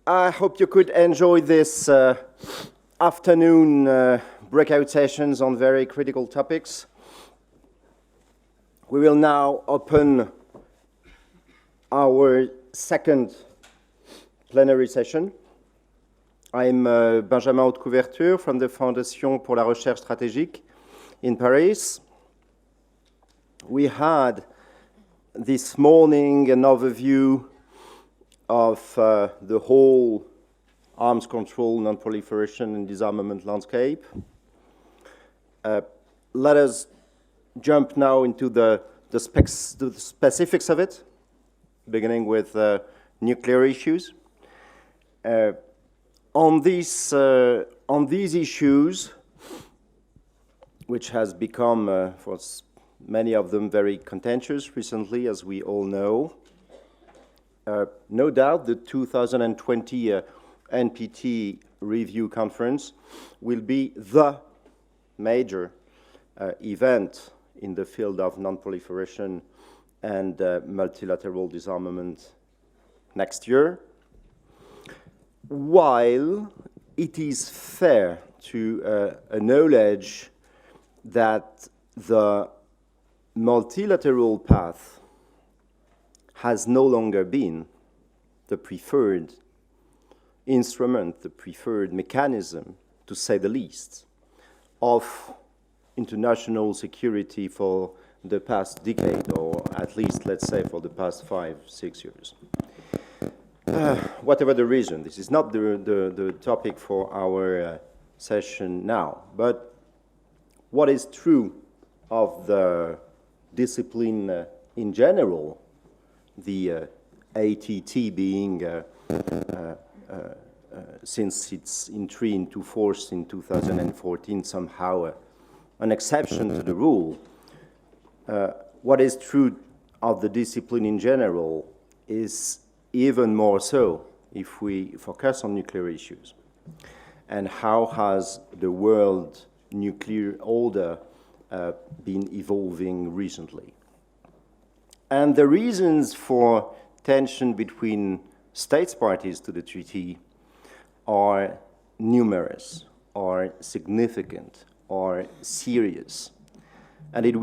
I hope you could enjoy this afternoon breakout sessions on very critical topics. We will now open our second plenary session. I'm Benjamin Hautecouverture from the Fondation pour la Recherche Stratégique in Paris. We had this morning an overview of the whole arms control, non-proliferation, and disarmament landscape. Let us jump now into the specifics of it, beginning with nuclear issues. On these issues, which has become, for many of them, very contentious recently, as we all know, no doubt the 2020 NPT review conference will be the major event in the field of non-proliferation and multilateral disarmament next year. While it is fair to acknowledge that the multilateral path has no longer been the preferred instrument, the preferred mechanism, to say the least, of international security for the past decade, or at least, let's say, for the past 5-6 years. Whatever the reason, this is not the topic for our session now, but what is true of the discipline in general, the ATT being, since its entry into force in 2014, somehow an exception to the rule. What is true of the discipline in general is even more so if we focus on nuclear issues. And how has the world nuclear order been evolving recently? And the reasons for tension between states parties to the treaty are numerous, are significant, are serious. And it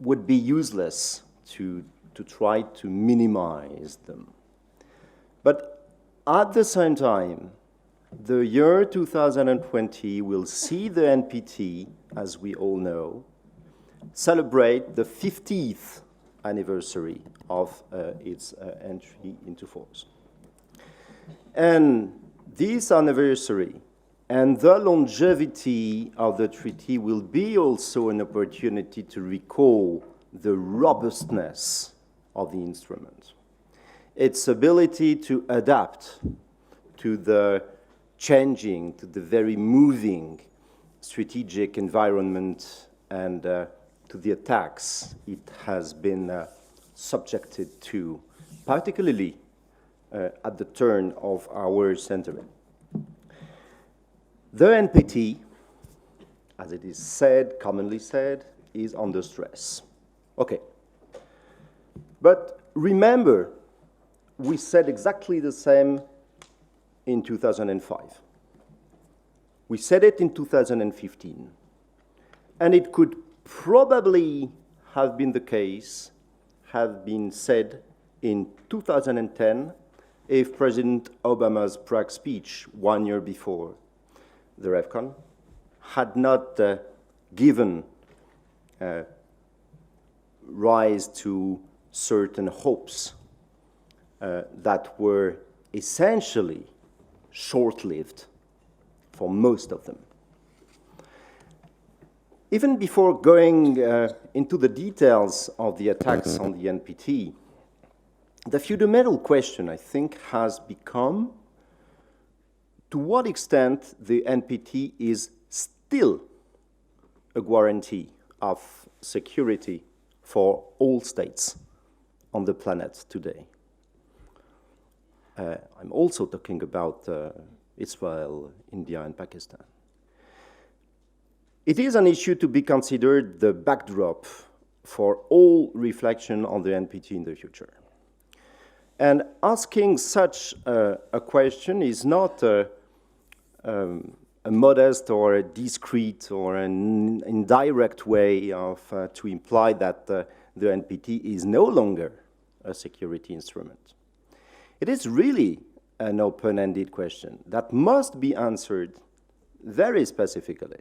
would be useless to try to minimize them. But at the same time, the year 2020 will see the NPT, as we all know, celebrate the 50th anniversary of its entry into force. And this anniversary and the longevity of the treaty will be also an opportunity to recall the robustness of the instrument, its ability to adapt to the changing, to the very moving strategic environment and to the attacks it has been subjected to, particularly at the turn of our century. The NPT, as it is said, commonly said, is under stress. Okay. But remember, we said exactly the same in 2005. We said it in 2015. And it could probably have been the case, have been said in 2010 if President Obama's Prague speech 1 year before the REVCON had not given rise to certain hopes that were essentially short-lived for most of them. Even before going into the details of the attacks on the NPT, the fundamental question, I think, has become to what extent the NPT is still a guarantee of security for all states on the planet today. I'm also talking about Israel, India, and Pakistan. It is an issue to be considered the backdrop for all reflection on the NPT in the future. And asking such a question is not a modest or a discreet or an indirect way of to imply that the NPT is no longer a security instrument. It is really an open-ended question that must be answered very specifically.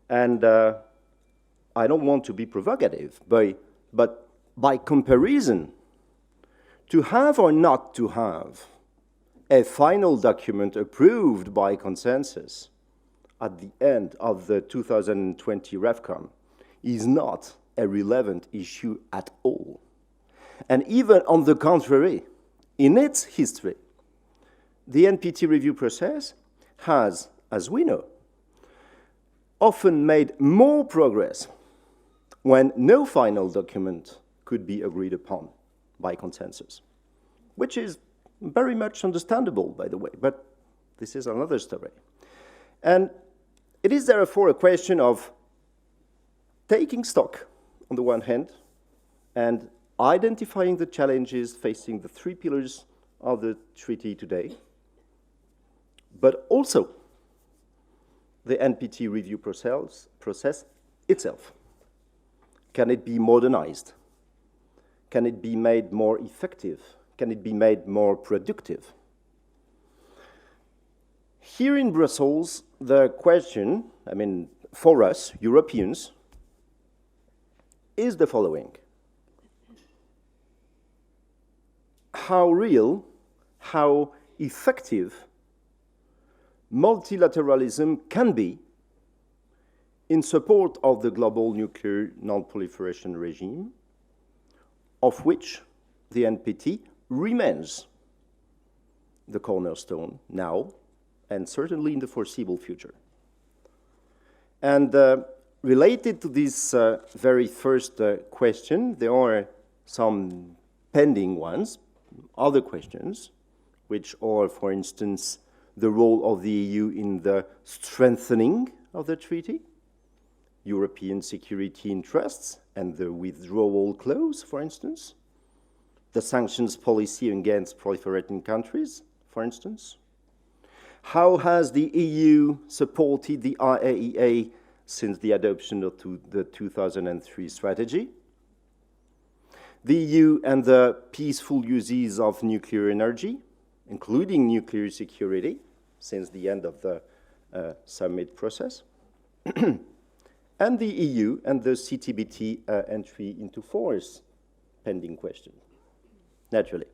And I don't want to be provocative, but by comparison, to have or not to have a final document approved by consensus at the end of the 2020 REFCON is not a relevant issue at all. And even on the contrary, in its history, the NPT review process has, as we know, often made more progress when no final document could be agreed upon by consensus, which is very much understandable, by the way, but this is another story. And it is therefore a question of taking stock, on the one hand, and identifying the challenges facing the three pillars of the treaty today, but also the NPT review process itself. Can it be modernized? Can it be made more effective? Can it be made more productive? Here in Brussels, the question, I mean, for us, Europeans, is the following. How real, how effective multilateralism can be in support of the global nuclear non-proliferation regime, of which the NPT remains the cornerstone now and certainly in the foreseeable future. And related to this very first question, there are some pending ones, other questions, which are, for instance, the role of the EU in the strengthening of the treaty, European security interests and the withdrawal clause, for instance, the sanctions policy against proliferating countries, for instance. How has the EU supported the Iaea since the adoption of the 2003 strategy? The EU and the peaceful uses of nuclear energy, including nuclear security, since the end of the summit process. And the EU and the CTBT entry into force, pending question, naturally.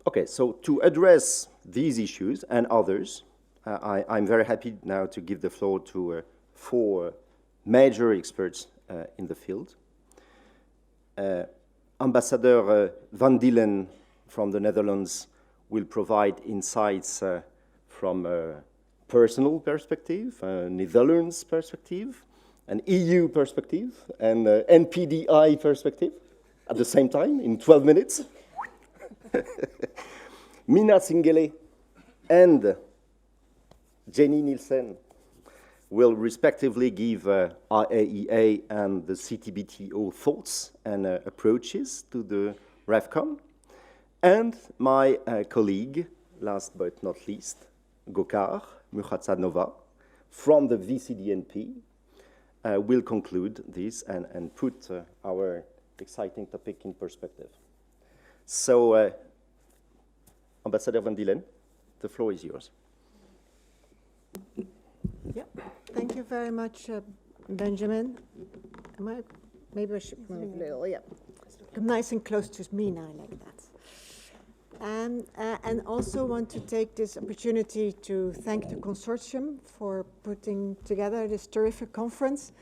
Okay, so to address these issues and others, I'm very happy now to give the floor to four major experts in the field. Ambassador Van Deelen from the Netherlands will provide insights from a personal perspective, a Netherlands perspective, an EU perspective, and an NPDI perspective at the same time in 12 minutes. Meena Singelee and Jenny Nielsen will respectively give Iaea and the CTBTO thoughts and approaches to the REFCON. And my colleague, last but not least, Gaukhar, Mukhatzhanova, from the VCDNP, will conclude this and put our exciting topic in perspective. So, Ambassador Van Deelen, the floor is yours. Yeah, thank you very much, Benjamin. Maybe I should move a little, yeah. Come nice and close to Meena, I like that. And also want to take this opportunity to thank the consortium for putting together this terrific conference.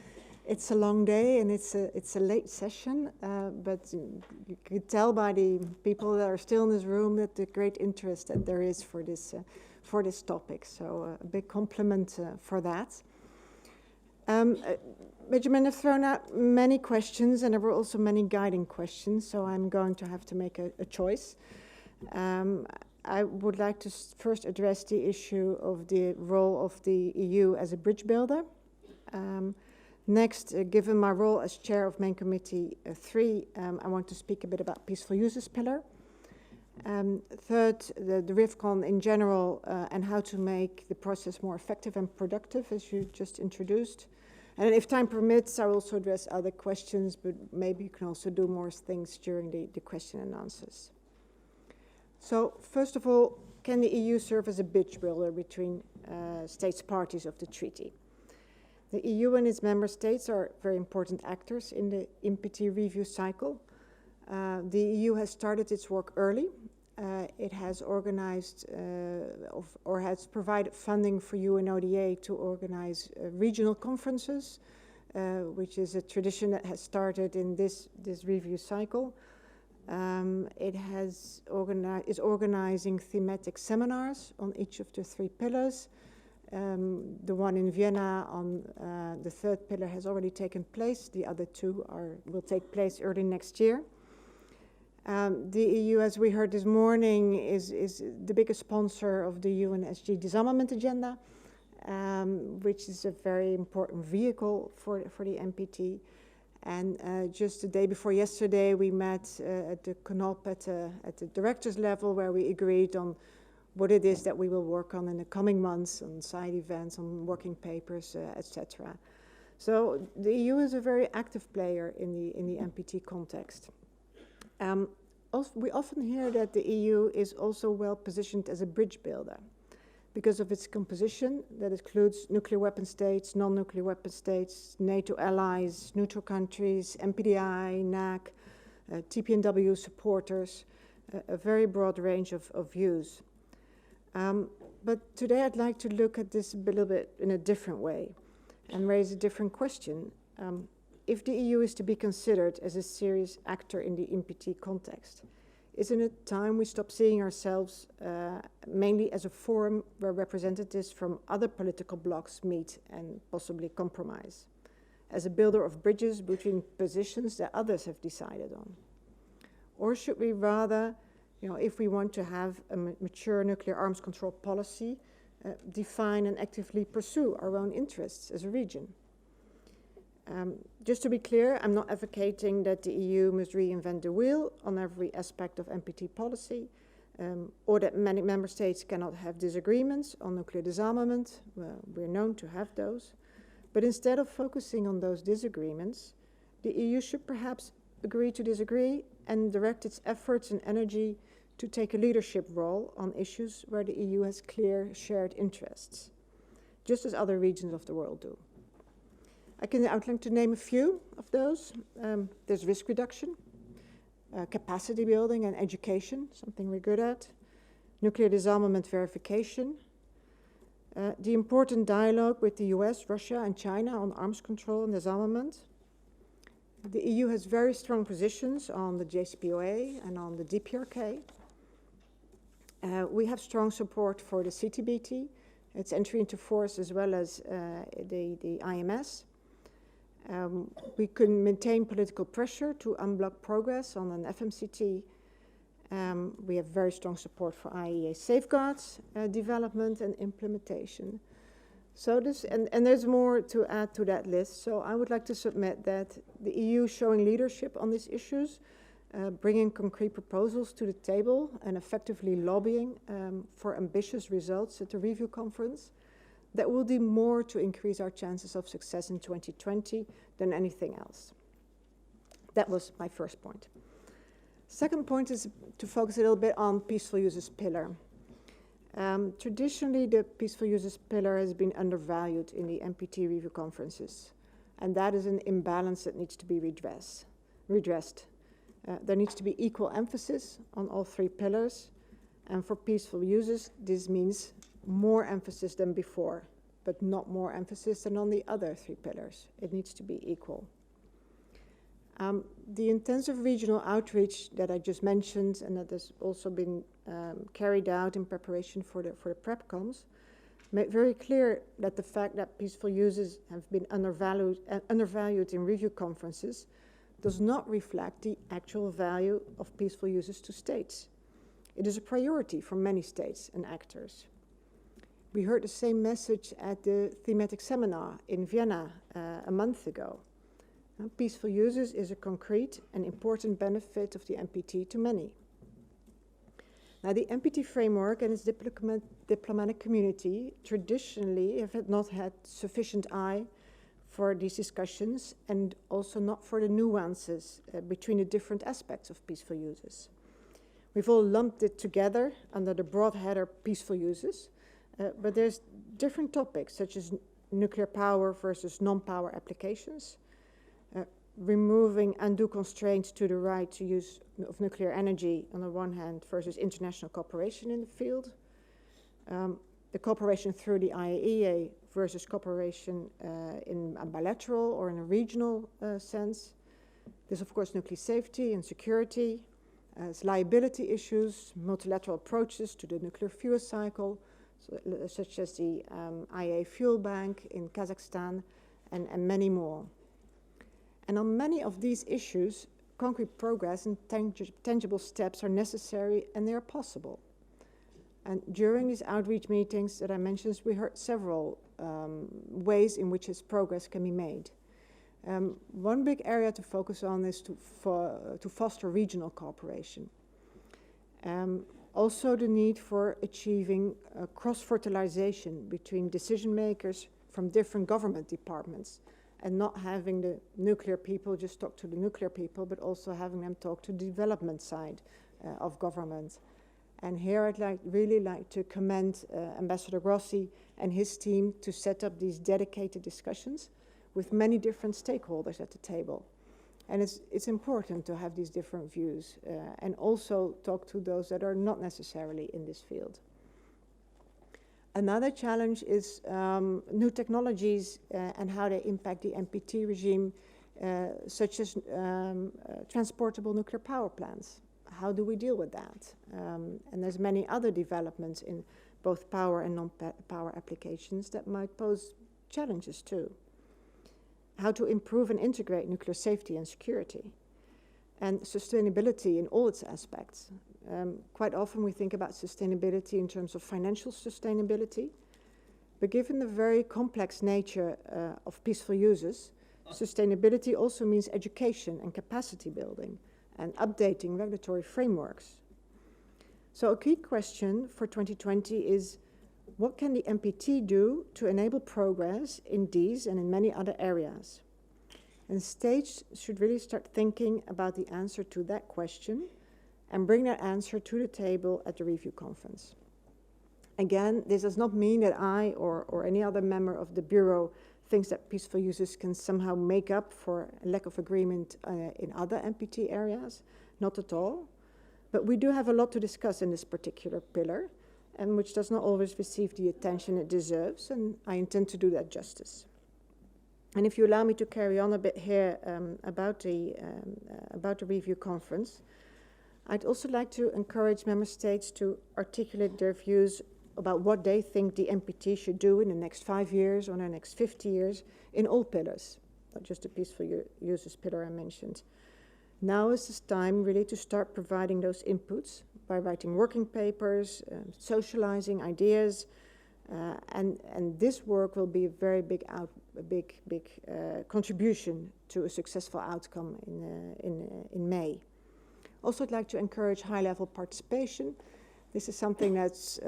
It's a long day and it's a late session, but you could tell by the people that are still in this room that the great interest that there is for this topic. So a big compliment for that. Benjamin has thrown out many questions, and there were also many guiding questions, so I'm going to have to make a choice. I would like to first address the issue of the role of the EU as a bridge builder. Next, given my role as chair of Main Committee 3, I want to speak a bit about peaceful uses pillar. Third, the RIVCON in general and how to make the process more effective and productive, as you just introduced. And if time permits, I will also address other questions, but maybe you can also do more things during the question and answers. So, first of all, can the EU serve as a bridge builder between states parties of the treaty? The EU and its member states are very important actors in the NPT review cycle. The EU has started its work early. It has organized or has provided funding for UNODA to organize regional conferences, which is a tradition that has started in this review cycle. It is organizing thematic seminars on each of the 3 pillars. The one in Vienna on the 3rd pillar has already taken place. The other 2 will take place early next year. The EU, as we heard this morning, is the biggest sponsor of the UNSG Disarmament agenda, which is a very important vehicle for the NPT. And just the day before yesterday, we met at the CONOP at the directors level, where we agreed on what it is that we will work on in the coming months, on side events, on working papers, etc. So the EU is a very active player in the NPT context. We often hear that the EU is also well positioned as a bridge builder because of its composition that includes nuclear weapon states, non-nuclear weapon states, NATO allies, neutral countries, MPDI, NAC, TPNW supporters, a very broad range of views. But today I'd like to look at this a little bit in a different way and raise a different question. If the EU is to be considered as a serious actor in the NPT context, isn't it time we stop seeing ourselves mainly as a forum where representatives from other political blocs meet and possibly compromise, as a builder of bridges between positions that others have decided on? Or should we rather, if we want to have a mature nuclear arms control policy, define and actively pursue our own interests as a region? Just to be clear, I'm not advocating that the EU must reinvent the wheel on every aspect of NPT policy, or that many member states cannot have disagreements on nuclear disarmament. Well, we're known to have those. But instead of focusing on those disagreements, the EU should perhaps agree to disagree and direct its efforts and energy to take a leadership role on issues where the EU has clear shared interests, just as other regions of the world do. I'd like to name a few of those. There's risk reduction, capacity building and education, something we're good at, nuclear disarmament verification, the important dialogue with the US, Russia and China on arms control and disarmament. The EU has very strong positions on the JCPOA and on the DPRK. We have strong support for the CTBT, its entry into force, as well as the IMS. We can maintain political pressure to unblock progress on an FMCT. We have very strong support for IAEA safeguards, development and implementation. So and there's more to add to that list. So I would like to submit that the EU showing leadership on these issues, bringing concrete proposals to the table and effectively lobbying for ambitious results at the review conference, that will do more to increase our chances of success in 2020 than anything else. That was my first point. Second point is to focus a little bit on peaceful uses pillar. Traditionally, the peaceful uses pillar has been undervalued in the NPT review conferences, and that is an imbalance that needs to be redressed. There needs to be equal emphasis on all 3 pillars, and for peaceful uses, this means more emphasis than before, but not more emphasis than on the other 3 pillars. It needs to be equal. The intensive regional outreach that I just mentioned, and that has also been carried out in preparation for the PrepComs, made very clear that the fact that peaceful uses have been undervalued in review conferences does not reflect the actual value of peaceful uses to states. It is a priority for many states and actors. We heard the same message at the thematic seminar in Vienna a month ago. Peaceful uses is a concrete and important benefit of the NPT to many. Now, the NPT framework and its diplomatic community traditionally have not had sufficient eye for these discussions and also not for the nuances between the different aspects of peaceful uses. We've all lumped it together under the broad header peaceful uses, but there's different topics such as nuclear power versus non-power applications, removing undue constraints to the right to use of nuclear energy on the one hand versus international cooperation in the field, the cooperation through the Iaea versus cooperation in a bilateral or in a regional sense. There's of course nuclear safety and security, liability issues, multilateral approaches to the nuclear fuel cycle, such as the Iaea fuel bank in Kazakhstan, and many more. And on many of these issues, concrete progress and tangible steps are necessary and they are possible. And during these outreach meetings that I mentioned, we heard several ways in which this progress can be made. One big area to focus on is to foster regional cooperation. Also the need for achieving cross-fertilization between decision makers from different government departments, and not having the nuclear people just talk to the nuclear people, but also having them talk to the development side of government. And here I'd really like to commend Ambassador Grossi and his team to set up these dedicated discussions with many different stakeholders at the table. And it's important to have these different views and also talk to those that are not necessarily in this field. Another challenge is new technologies and how they impact the NPT regime, such as transportable nuclear power plants. How do we deal with that? And there's many other developments in both power and non-power applications that might pose challenges too. How to improve and integrate nuclear safety and security, and sustainability in all its aspects. Quite often we think about sustainability in terms of financial sustainability, but given the very complex nature of peaceful uses, sustainability also means education and capacity building and updating regulatory frameworks. So a key question for 2020 is, what can the NPT do to enable progress in these and in many other areas? And states should really start thinking about the answer to that question and bring that answer to the table at the review conference. Again, this does not mean that I or any other member of the Bureau thinks that peaceful uses can somehow make up for a lack of agreement in other NPT areas, not at all. But we do have a lot to discuss in this particular pillar, and which does not always receive the attention it deserves, and I intend to do that justice. And if you allow me to carry on a bit here about the review conference, I'd also like to encourage member states to articulate their views about what they think the NPT should do in the next 5 years or the next 50 years in all pillars, not just the peaceful uses pillar I mentioned. Now is the time really to start providing those inputs by writing working papers, socializing ideas, and this work will be a very big contribution to a successful outcome in May. Also, I'd like to encourage high-level participation. This is something that's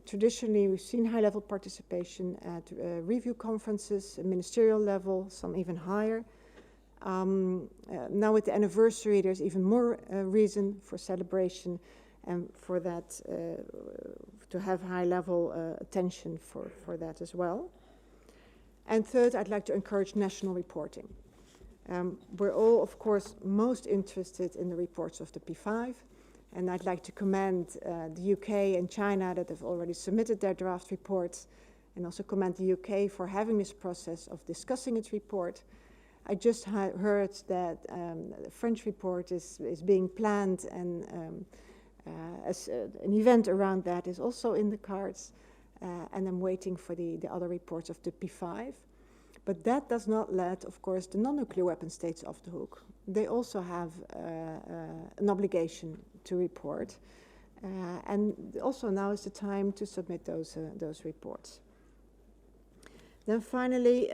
traditionally we've seen high-level participation at review conferences, ministerial level, some even higher. Now with the anniversary, there's even more reason for celebration and for that to have high-level attention for that as well. And third, I'd like to encourage national reporting. We're all, of course, most interested in the reports of the P5, and I'd like to commend the UK and China that have already submitted their draft reports, and also commend the UK for having this process of discussing its report. I just heard that the French report is being planned, and as an event around that is also in the cards, and I'm waiting for the other reports of the P5. But that does not let, of course, the non-nuclear weapon states off the hook. They also have an obligation to report. And also now is the time to submit those reports. Then finally,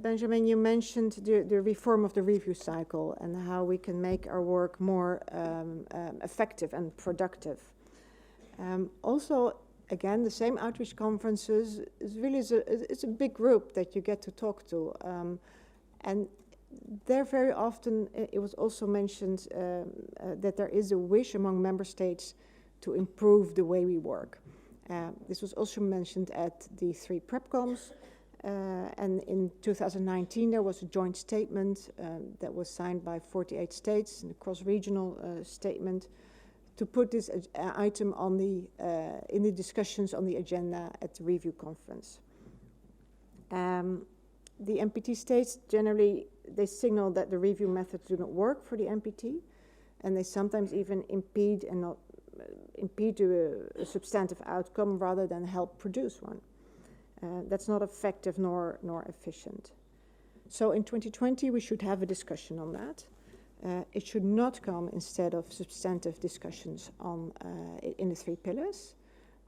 Benjamin, you mentioned the reform of the review cycle and how we can make our work more effective and productive. Also, again, the same outreach conferences is really it's a big group that you get to talk to. And there very often, it was also mentioned that there is a wish among member states to improve the way we work. This was also mentioned at the 3 PrepComs. And in 2019, there was a joint statement that was signed by 48 states, a cross-regional statement, to put this item on in the discussions on the agenda at the review conference. The NPT states generally, they signal that the review methods do not work for the NPT, and they sometimes even impede a substantive outcome rather than help produce one. That's not effective nor efficient. So in 2020, we should have a discussion on that. It should not come instead of substantive discussions in the 3 pillars.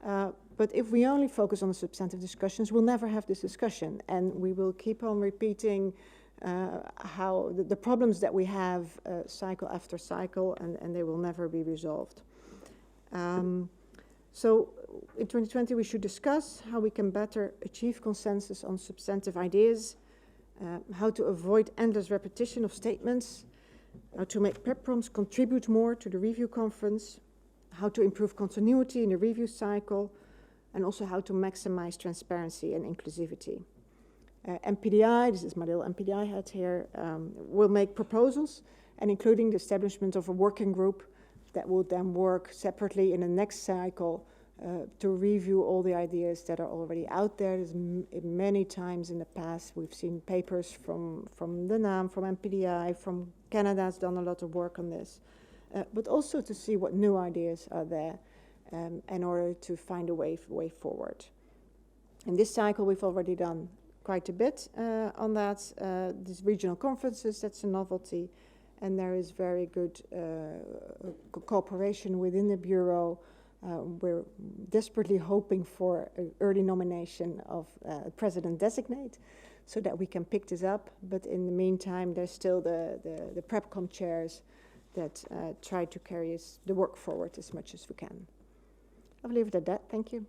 But if we only focus on the substantive discussions, we'll never have this discussion. And we will keep on repeating how the problems that we have cycle after cycle, and they will never be resolved. So in 2020, we should discuss how we can better achieve consensus on substantive ideas, how to avoid endless repetition of statements, how to make PrepComs contribute more to the review conference, how to improve continuity in the review cycle, and also how to maximize transparency and inclusivity. NPDI, this is my little NPDI hat here, will make proposals, and including the establishment of a working group that will then work separately in the next cycle to review all the ideas that are already out there. There's many times in the past we've seen papers from the NAM, from NPDI, from Canada has done a lot of work on this, but also to see what new ideas are there in order to find a way forward. In this cycle, we've already done quite a bit on that. These regional conferences, that's a novelty, and there is very good cooperation within the Bureau. We're desperately hoping for an early nomination of a president-designate so that we can pick this up. But in the meantime, there's still the PrepCom chairs that try to carry the work forward as much as we can. I'll leave it at that. Thank you.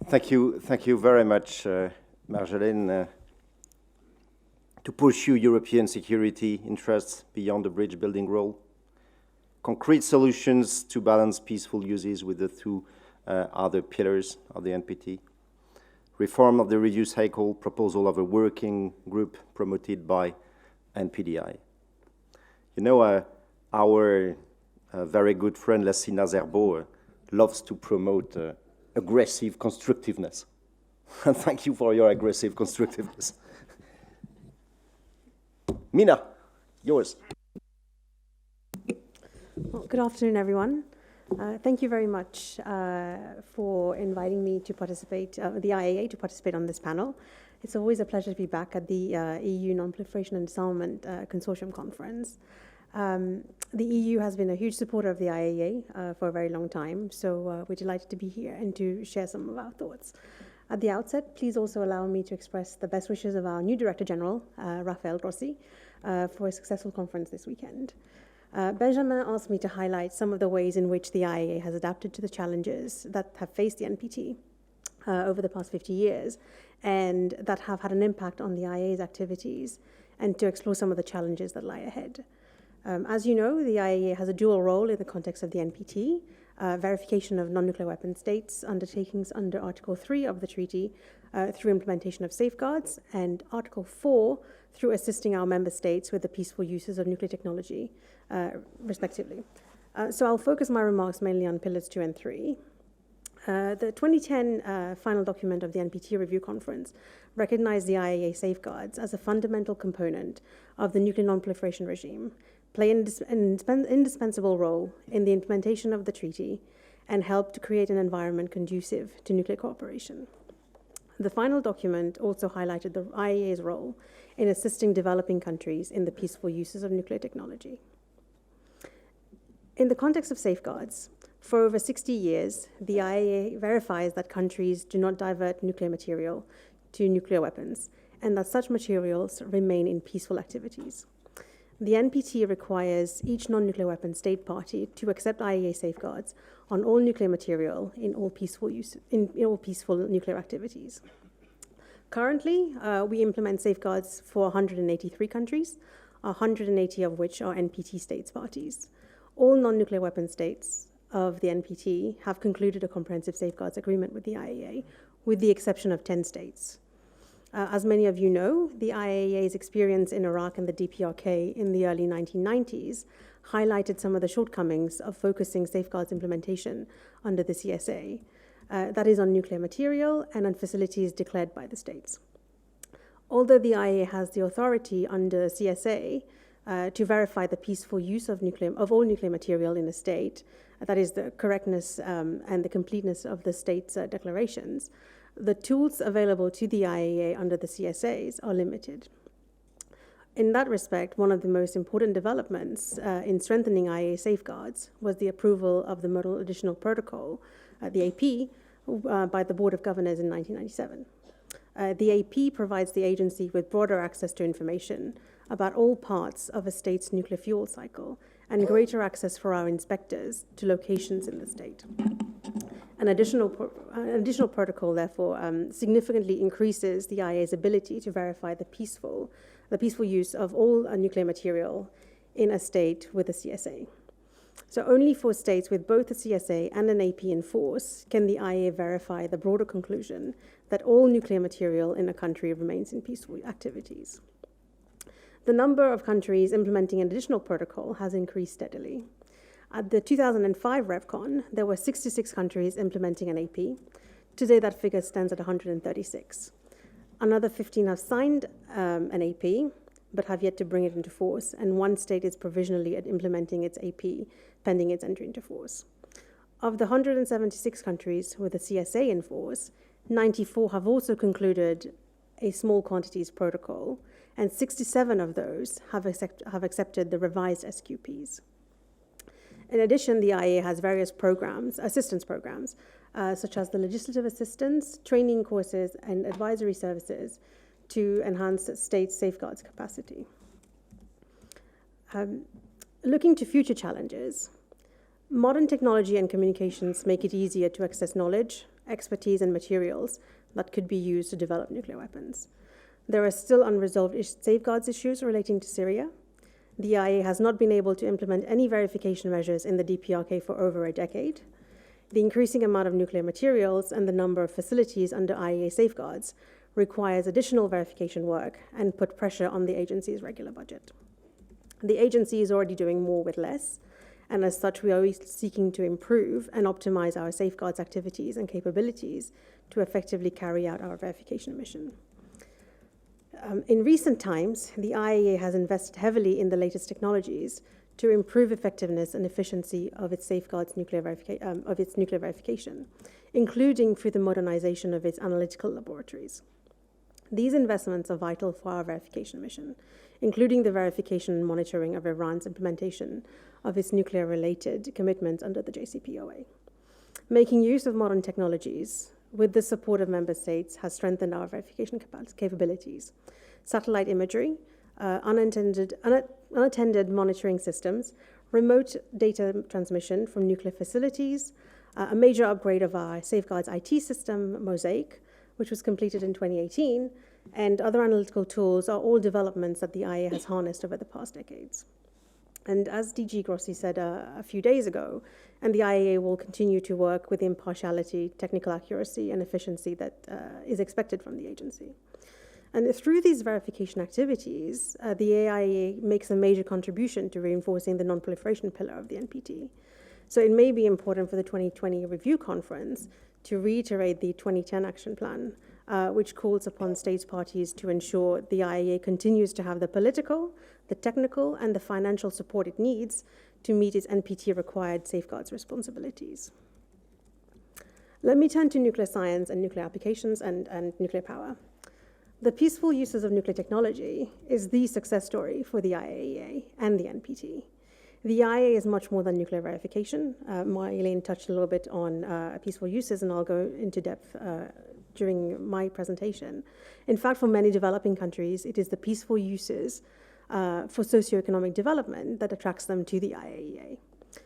Thank you very much, Marjolijn. To pursue European security interests beyond the bridge-building role, concrete solutions to balance peaceful uses with the 2 other pillars of the NPT, reform of the review cycle, proposal of a working group promoted by NPDI. You know, our very good friend Lassina Zerbo loves to promote aggressive constructiveness. And thank you for your aggressive constructiveness. Meena, yours. Well, good afternoon, everyone. Thank you very much for inviting me to participate, the IAA to participate on this panel. It's always a pleasure to be back at the EU Non-Proliferation and Disarmament Consortium conference. The EU has been a huge supporter of the IAA for a very long time, so we're delighted to be here and to share some of our thoughts. At the outset, please also allow me to express the best wishes of our new Director General, Rafael Grossi, for a successful conference this weekend. Benjamin asked me to highlight some of the ways in which the IAA has adapted to the challenges that have faced the NPT over the past 50 years and that have had an impact on the IAA's activities, and to explore some of the challenges that lie ahead. As you know, the IAEA has a dual role in the context of the NPT, verification of non-nuclear weapon states undertakings under Article 3 of the treaty through implementation of safeguards, and Article 4 through assisting our member states with the peaceful uses of nuclear technology, respectively. So I'll focus my remarks mainly on pillars 2 and 3. The 2010 final document of the NPT Review Conference recognized the IAEA safeguards as a fundamental component of the nuclear non-proliferation regime, play an indispensable role in the implementation of the treaty, and help to create an environment conducive to nuclear cooperation. The final document also highlighted the IAEA's role in assisting developing countries in the peaceful uses of nuclear technology. In the context of safeguards, for over 60 years, the IAEA verifies that countries do not divert nuclear material to nuclear weapons, and that such materials remain in peaceful activities. The NPT requires each non-nuclear weapon state party to accept IAEA safeguards on all nuclear material in all peaceful nuclear activities. Currently, we implement safeguards for 183 countries, 180 of which are NPT states parties. All non-nuclear weapon states of the NPT have concluded a comprehensive safeguards agreement with the IAEA, with the exception of 10 states. As many of you know, the IAEA's experience in Iraq and the DPRK in the early 1990s highlighted some of the shortcomings of focusing safeguards implementation under the CSA, that is on nuclear material and on facilities declared by the states. Although the IAEA has the authority under CSA to verify the peaceful use of all nuclear material in a state, that is the correctness and the completeness of the state's declarations, the tools available to the IAEA under the CSAs are limited. In that respect, one of the most important developments in strengthening IAEA safeguards was the approval of the Model Additional Protocol, the AP, by the Board of Governors in 1997. The AP provides the agency with broader access to information about all parts of a state's nuclear fuel cycle and greater access for our inspectors to locations in the state. An additional protocol, therefore, significantly increases the IAEA's ability to verify the peaceful use of all nuclear material in a state with a CSA. So only for states with both a CSA and an AP in force can the IAEA verify the broader conclusion that all nuclear material in a country remains in peaceful activities. The number of countries implementing an additional protocol has increased steadily. At the 2005 RevCon, there were 66 countries implementing an AP. Today, that figure stands at 136. Another 15 have signed an AP, but have yet to bring it into force, and one state is provisionally implementing its AP, pending its entry into force. Of the 176 countries with a CSA in force, 94 have also concluded a small quantities protocol, and 67 of those have accepted the revised SQPs. In addition, the IAEA has various assistance programs, such as the legislative assistance, training courses, and advisory services to enhance states' safeguards capacity. Looking to future challenges, modern technology and communications make it easier to access knowledge, expertise, and materials that could be used to develop nuclear weapons. There are still unresolved safeguards issues relating to Syria. The IAEA has not been able to implement any verification measures in the DPRK for over a decade. The increasing amount of nuclear materials and the number of facilities under IAEA safeguards requires additional verification work and put pressure on the agency's regular budget. The agency is already doing more with less, and as such, we are always seeking to improve and optimize our safeguards activities and capabilities to effectively carry out our verification mission. In recent times, the IAEA has invested heavily in the latest technologies to improve effectiveness and efficiency of its safeguards nuclear verification, including through the modernization of its analytical laboratories. These investments are vital for our verification mission, including the verification and monitoring of Iran's implementation of its nuclear-related commitments under the JCPOA. Making use of modern technologies with the support of member states has strengthened our verification capabilities. Satellite imagery, unattended monitoring systems, remote data transmission from nuclear facilities, a major upgrade of our safeguards IT system, Mosaic, which was completed in 2018, and other analytical tools are all developments that the IAEA has harnessed over the past decades. And as DG Grossi said a few days ago, and the IAEA will continue to work with the impartiality, technical accuracy, and efficiency that is expected from the agency. And through these verification activities, the IAEA makes a major contribution to reinforcing the non-proliferation pillar of the NPT. So it may be important for the 2020 review conference to reiterate the 2010 action plan, which calls upon states parties to ensure the IAEA continues to have the political, the technical, and the financial support it needs to meet its NPT-required safeguards responsibilities. Let me turn to nuclear science and nuclear applications and nuclear power. The peaceful uses of nuclear technology is the success story for the IAEA and the NPT. The IAEA is much more than nuclear verification. Marjolijn touched a little bit on peaceful uses, and I'll go into depth during my presentation. In fact, for many developing countries, it is the peaceful uses for socioeconomic development that attracts them to the IAEA.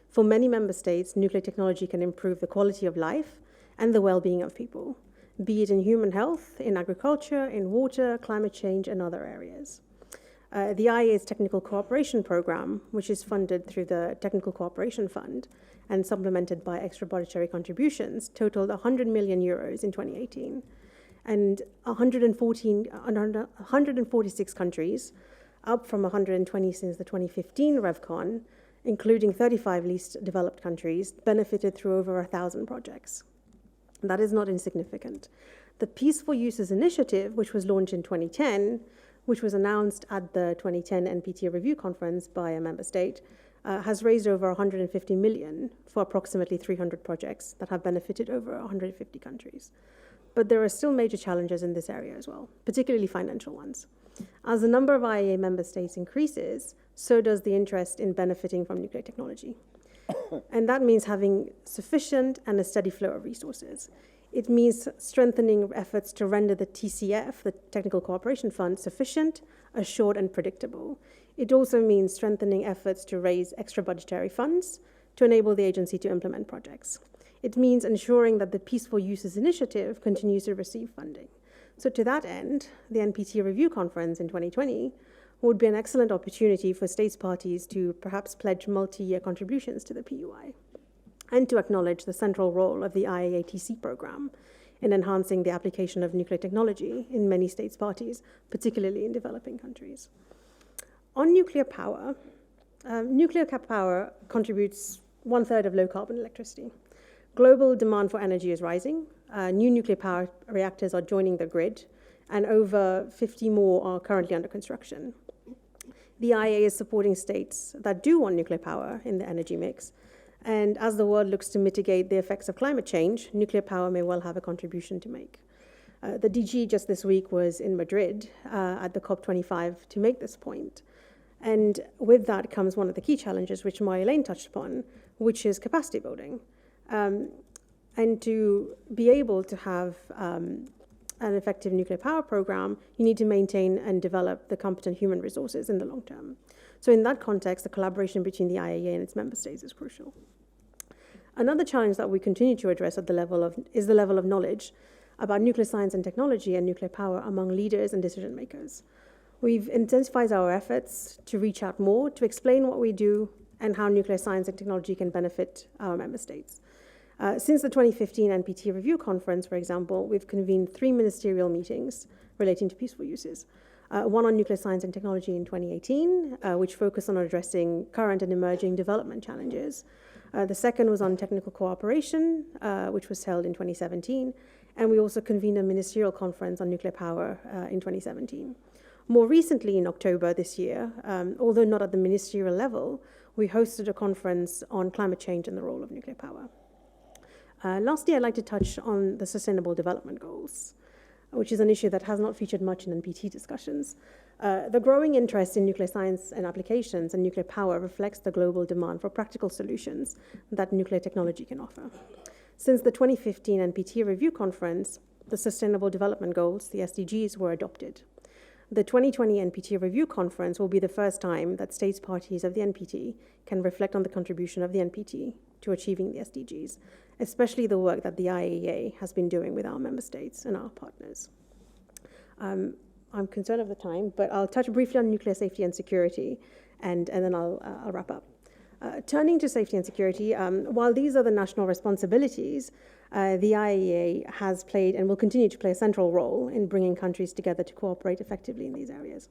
For many member states, nuclear technology can improve the quality of life and the well-being of people, be it in human health, in agriculture, in water, climate change, and other areas. The IAEA's Technical Cooperation Programme, which is funded through the Technical Cooperation Fund and supplemented by extra budgetary contributions, totaled 100 million euros in 2018. And 146 countries, up from 120 since the 2015 RevCon, including 35 least developed countries, benefited through over 1,000 projects. That is not insignificant. The Peaceful Uses Initiative, which was launched in 2010, which was announced at the 2010 NPT Review Conference by a member state, has raised over 150 million for approximately 300 projects that have benefited over 150 countries. But there are still major challenges in this area as well, particularly financial ones. As the number of IAEA member states increases, so does the interest in benefiting from nuclear technology. And that means having sufficient and a steady flow of resources. It means strengthening efforts to render the TCF, the Technical Cooperation Fund, sufficient, assured, and predictable. It also means strengthening efforts to raise extra budgetary funds to enable the agency to implement projects. It means ensuring that the Peaceful Uses Initiative continues to receive funding. So to that end, the NPT Review Conference in 2020 would be an excellent opportunity for states parties to perhaps pledge multi-year contributions to the PUI, and to acknowledge the central role of the IAEA-TC program in enhancing the application of nuclear technology in many states parties, particularly in developing countries. On nuclear power contributes 1/3 of low-carbon electricity. Global demand for energy is rising. New nuclear power reactors are joining the grid, and over 50 more are currently under construction. The IAEA is supporting states that do want nuclear power in the energy mix. And as the world looks to mitigate the effects of climate change, nuclear power may well have a contribution to make. The DG just this week was in Madrid at the COP25 to make this point. And with that comes one of the key challenges, which Marjolijn touched upon, which is capacity building. And to be able to have an effective nuclear power program, you need to maintain and develop the competent human resources in the long term. So in that context, the collaboration between the IAEA and its member states is crucial. Another challenge that we continue to address is the level of knowledge about nuclear science and technology and nuclear power among leaders and decision makers. We've intensified our efforts to reach out more, to explain what we do and how nuclear science and technology can benefit our member states. Since the 2015 NPT Review Conference, for example, we've convened 3 ministerial meetings relating to peaceful uses. One on nuclear science and technology in 2018, which focused on addressing current and emerging development challenges. The second was on technical cooperation, which was held in 2017. And we also convened a ministerial conference on nuclear power in 2017. More recently, in October this year, although not at the ministerial level, we hosted a conference on climate change and the role of nuclear power. Lastly, I'd like to touch on the Sustainable Development Goals, which is an issue that has not featured much in NPT discussions. The growing interest in nuclear science and applications and nuclear power reflects the global demand for practical solutions that nuclear technology can offer. Since the 2015 NPT Review Conference, the Sustainable Development Goals, the SDGs, were adopted. The 2020 NPT Review Conference will be the first time that states parties of the NPT can reflect on the contribution of the NPT to achieving the SDGs, especially the work that the IAEA has been doing with our member states and our partners. I'm concerned of the time, but I'll touch briefly on nuclear safety and security, and then I'll wrap up. Turning to safety and security, while these are the national responsibilities, the IAEA has played and will continue to play a central role in bringing countries together to cooperate effectively in these areas.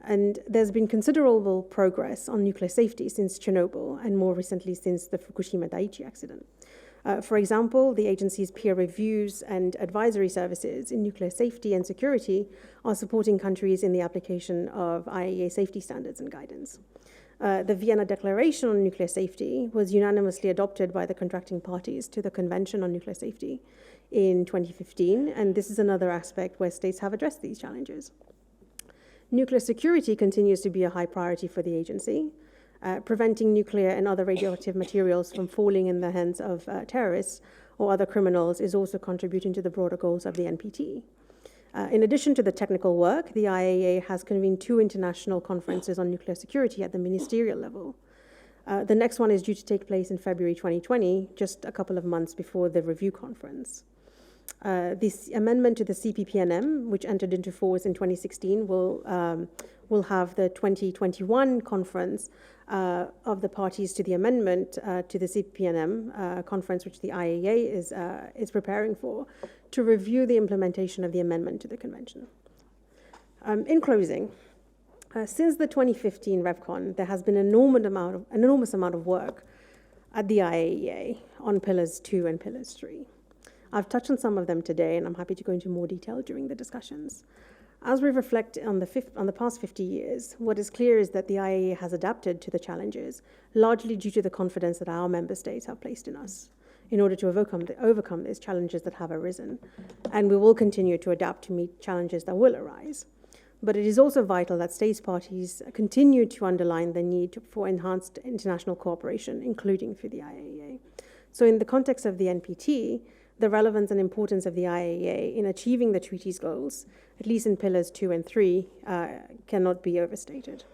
And there's been considerable progress on nuclear safety since Chernobyl, and more recently since the Fukushima Daiichi accident. For example, the agency's peer reviews and advisory services in nuclear safety and security are supporting countries in the application of IAEA safety standards and guidance. The Vienna Declaration on Nuclear Safety was unanimously adopted by the contracting parties to the Convention on Nuclear Safety in 2015, and this is another aspect where states have addressed these challenges. Nuclear security continues to be a high priority for the agency. preventing nuclear and other radioactive materials from falling in the hands of terrorists or other criminals is also contributing to the broader goals of the NPT. In addition to the technical work, the IAEA has convened 2 international conferences on nuclear security at the ministerial level. The next one is due to take place in February 2020, just a couple of months before the review conference. This amendment to the CPPNM, which entered into force in 2016, will have the 2021 conference of the parties to the amendment to the CPPNM conference, which the IAEA is preparing for, to review the implementation of the amendment to the convention. In closing, since the 2015 RevCon, there has been an enormous amount of work at the IAEA on Pillars 2 and Pillars 3. I've touched on some of them today, and I'm happy to go into more detail during the discussions. As we reflect on the past 50 years, what is clear is that the IAEA has adapted to the challenges, largely due to the confidence that our member states have placed in us, in order to overcome these challenges that have arisen. And we will continue to adapt to meet challenges that will arise. But it is also vital that states parties continue to underline the need for enhanced international cooperation, including through the IAEA. So in the context of the NPT, the relevance and importance of the IAEA in achieving the treaty's goals, at least in Pillars 2 and 3, cannot be overstated.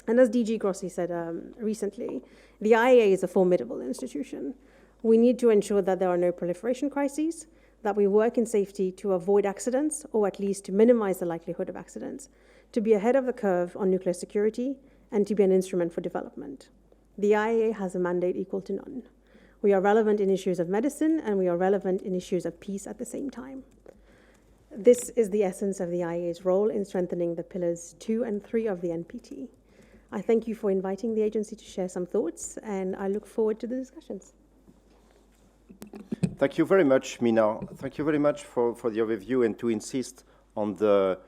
And as DG Grossi said recently, the IAEA is a formidable institution. We need to ensure that there are no proliferation crises, that we work in safety to avoid accidents, or at least to minimize the likelihood of accidents, to be ahead of the curve on nuclear security, and to be an instrument for development. The IAEA has a mandate equal to none. We are relevant in issues of medicine, and we are relevant in issues of peace at the same time. This is the essence of the IAEA's role in strengthening the Pillars 2 and 3 of the NPT. I thank you for inviting the agency to share some thoughts, and I look forward to the discussions. Thank you very much, Meena. Thank you very much for the overview and to insist on the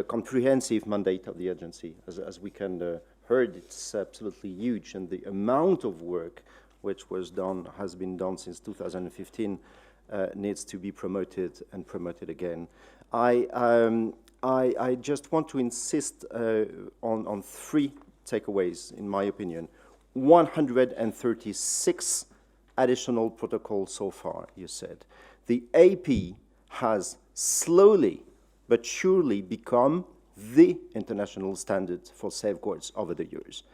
comprehensive mandate of the agency. As we can heard, it's absolutely huge, and the amount of work which has been done since 2015 needs to be promoted and promoted again. I just want to insist on 3 takeaways, in my opinion. 136 additional protocols so far, you said. The AP has slowly but surely become the international standard for safeguards over the years.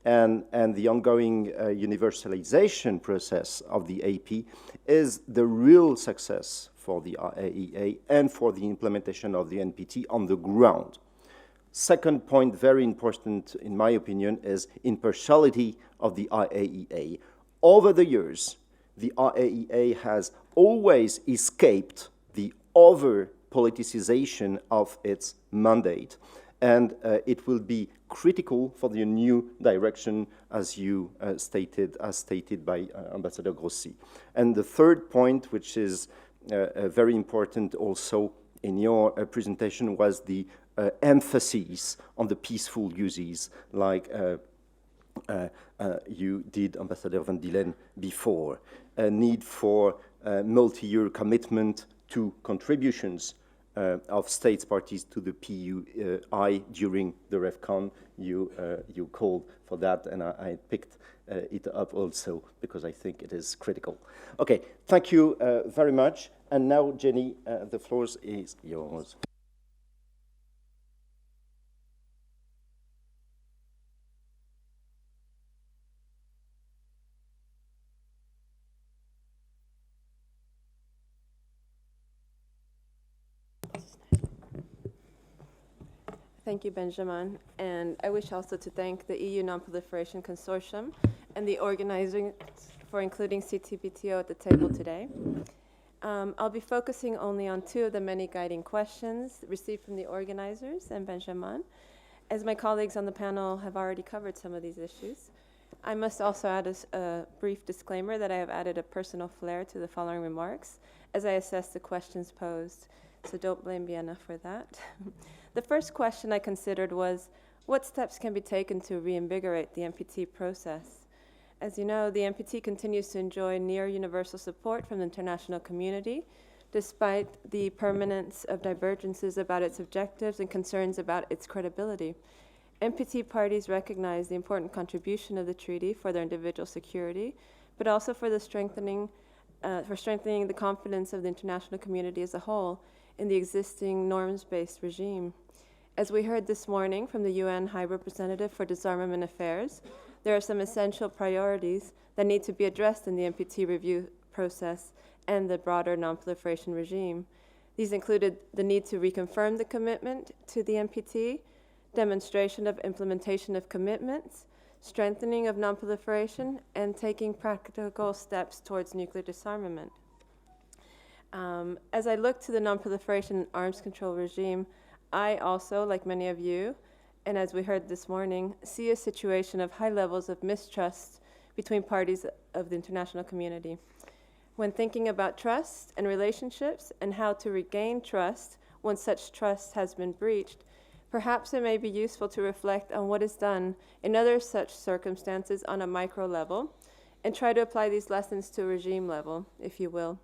And the ongoing universalization process of the AP is the real success for the IAEA and for the implementation of the NPT on the ground. Second point, very important in my opinion, is impartiality of the IAEA. Over the years, the IAEA has always escaped the over-politicization of its mandate, and it will be critical for the new direction, as you stated by Ambassador Grossi. And the third point, which is very important also in your presentation, was the emphasis on the peaceful uses, like you did, Ambassador van Deelen, before. A need for multi-year commitment to contributions of states parties to the PUI during the RevCon. You called for that, and I picked it up also because I think it is critical. Okay, thank you very much. And now, Jenny, the floor is yours. Thank you, Benjamin. And I wish also to thank the EU Non-Proliferation Consortium and the organizers for including CTBTO at the table today. I'll be focusing only on 2 of the many guiding questions received from the organizers and Benjamin, as my colleagues on the panel have already covered some of these issues. I must also add a brief disclaimer that I have added a personal flair to the following remarks as I assess the questions posed, so don't blame Vienna for that. The first question I considered was, what steps can be taken to reinvigorate the NPT process? As you know, the NPT continues to enjoy near universal support from the international community, despite the permanence of divergences about its objectives and concerns about its credibility. NPT parties recognize the important contribution of the treaty for their individual security, but also for the strengthening the confidence of the international community as a whole in the existing norms-based regime. As we heard this morning from the UN High Representative for Disarmament Affairs, there are some essential priorities that need to be addressed in the NPT review process and the broader non-proliferation regime. These included the need to reconfirm the commitment to the NPT, demonstration of implementation of commitments, strengthening of non-proliferation, and taking practical steps towards nuclear disarmament. As I look to the non-proliferation and arms control regime, I also, like many of you, and as we heard this morning, see a situation of high levels of mistrust between parties of the international community. When thinking about trust and relationships and how to regain trust when such trust has been breached, perhaps it may be useful to reflect on what is done in other such circumstances on a micro level and try to apply these lessons to a regime level, if you will.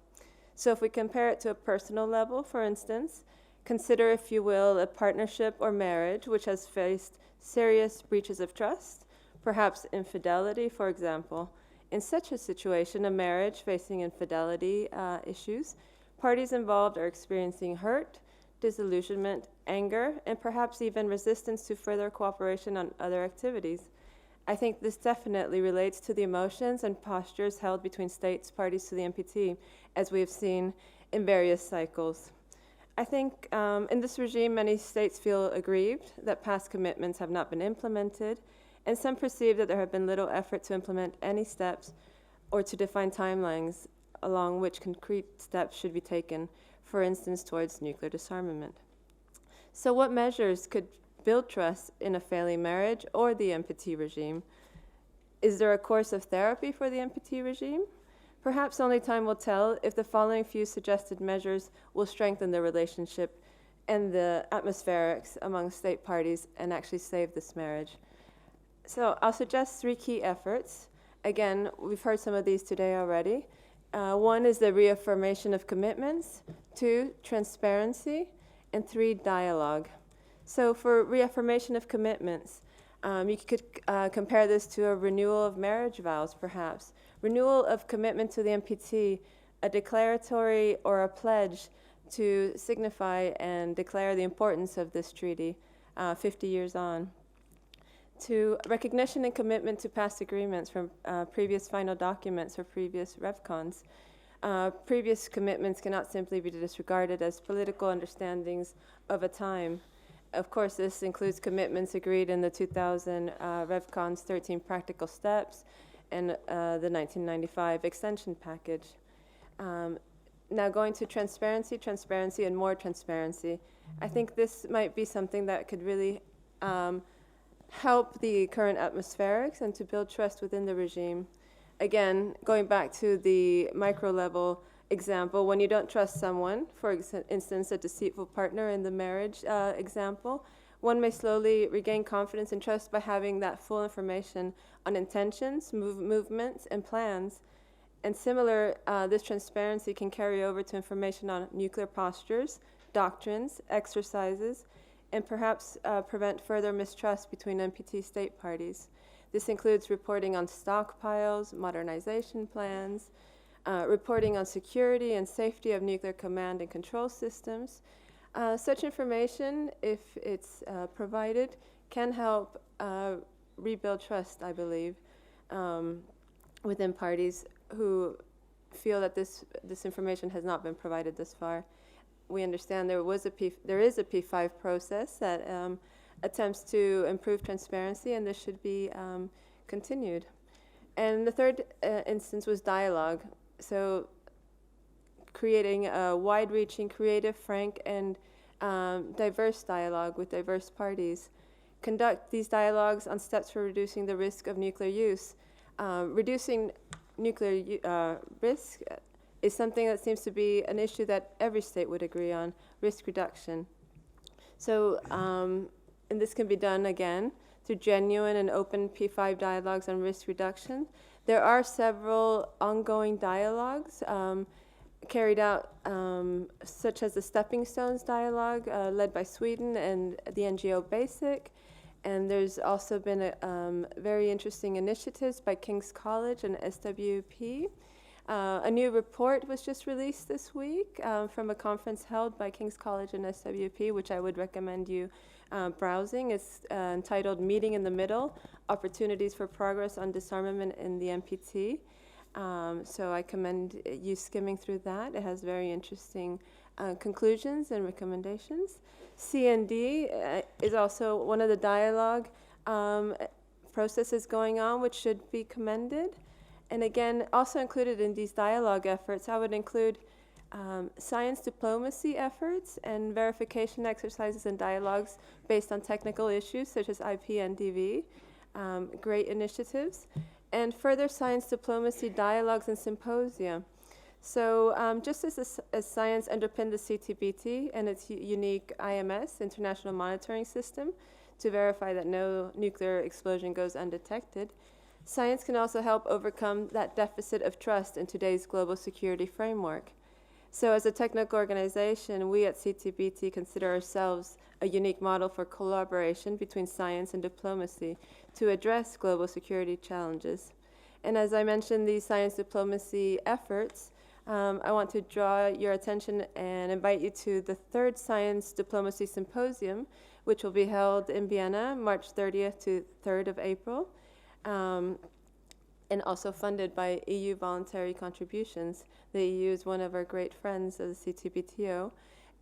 So if we compare it to a personal level, for instance, consider, if you will, a partnership or marriage which has faced serious breaches of trust, perhaps infidelity, for example. In such a situation, a marriage facing infidelity issues, parties involved are experiencing hurt, disillusionment, anger, and perhaps even resistance to further cooperation on other activities. I think this definitely relates to the emotions and postures held between states parties to the NPT, as we have seen in various cycles. I think in this regime, many states feel aggrieved that past commitments have not been implemented, and some perceive that there have been little effort to implement any steps or to define timelines along which concrete steps should be taken, for instance, towards nuclear disarmament. So what measures could build trust in a failing marriage or the NPT regime? Is there a course of therapy for the NPT regime? Perhaps only time will tell if the following few suggested measures will strengthen the relationship and the atmospherics among state parties and actually save this marriage. So I'll suggest 3 key efforts. Again, we've heard some of these today already. 1 is the reaffirmation of commitments, 2, transparency, and 3, dialogue. So for reaffirmation of commitments, you could compare this to a renewal of marriage vows, perhaps. Renewal of commitment to the NPT, a declaratory or a pledge to signify and declare the importance of this treaty 50 years on. To recognition and commitment to past agreements from previous final documents or previous RevCons. Previous commitments cannot simply be disregarded as political understandings of a time. Of course, this includes commitments agreed in the 2000 RevCon's 13 practical steps and the 1995 extension package. Now going to transparency, and more transparency. I think this might be something that could really help the current atmospherics and to build trust within the regime. Again, going back to the micro level example, when you don't trust someone, for instance, a deceitful partner in the marriage example, one may slowly regain confidence and trust by having that full information on intentions, movements, and plans. And similar, this transparency can carry over to information on nuclear postures, doctrines, exercises, and perhaps prevent further mistrust between NPT state parties. This includes reporting on stockpiles, modernization plans, reporting on security and safety of nuclear command and control systems. Such information, if it's provided, can help rebuild trust, I believe, within parties who feel that this information has not been provided thus far. We understand there is a P5 process that attempts to improve transparency, and this should be continued. And the third instance was dialogue. So creating a wide-reaching, creative, frank, and diverse dialogue with diverse parties. Conduct these dialogues on steps for reducing the risk of nuclear use. Reducing nuclear risk is something that seems to be an issue that every state would agree on, risk reduction. So, and this can be done again through genuine and open P5 dialogues on risk reduction. There are several ongoing dialogues carried out, such as the Stepping Stones dialogue led by Sweden and the NGO BASIC, And there's also been very interesting initiatives by King's College and SWP. A new report was just released this week from a conference held by King's College and SWP, which I would recommend you browsing. It's entitled Meeting in the Middle, Opportunities for Progress on Disarmament in the NPT. So I commend you skimming through that. It has very interesting conclusions and recommendations. CND is also one of the dialogue processes going on, which should be commended. And again, also included in these dialogue efforts, I would include science diplomacy efforts and verification exercises and dialogues based on technical issues such as IP and DV. Great initiatives. And further science diplomacy dialogues and symposia. So just as science underpinned the CTBT and its unique IMS, International Monitoring System, to verify that no nuclear explosion goes undetected, science can also help overcome that deficit of trust in today's global security framework. So as a technical organization, we at CTBT consider ourselves a unique model for collaboration between science and diplomacy to address global security challenges. And as I mentioned, these science diplomacy efforts, I want to draw your attention and invite you to the 3rd Science Diplomacy Symposium, which will be held in Vienna, March 30th to 3rd of April, and also funded by EU voluntary contributions. The EU is one of our great friends of the CTBTO.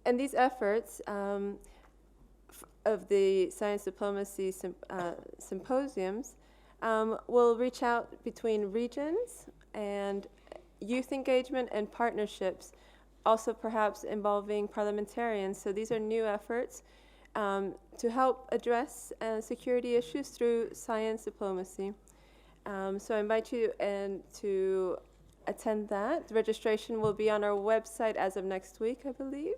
And these efforts of the Science Diplomacy Symposiums will reach out between regions and youth engagement and partnerships, also perhaps involving parliamentarians. So these are new efforts to help address security issues through science diplomacy. So I invite you to attend that. The registration will be on our website as of next week, I believe.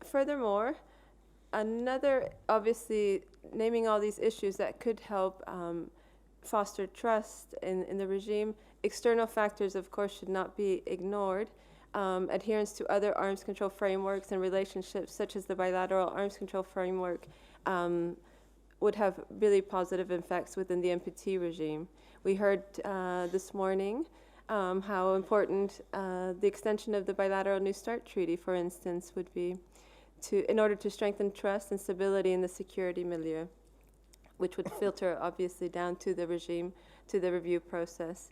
Furthermore, obviously, naming all these issues that could help foster trust in the regime. External factors, of course, should not be ignored. Adherence to other arms control frameworks and relationships, such as the bilateral arms control framework, would have really positive effects within the NPT regime. We heard this morning how important the extension of the bilateral New START treaty, for instance, would be in order to strengthen trust and stability in the security milieu, which would filter obviously down to the regime, to the review process.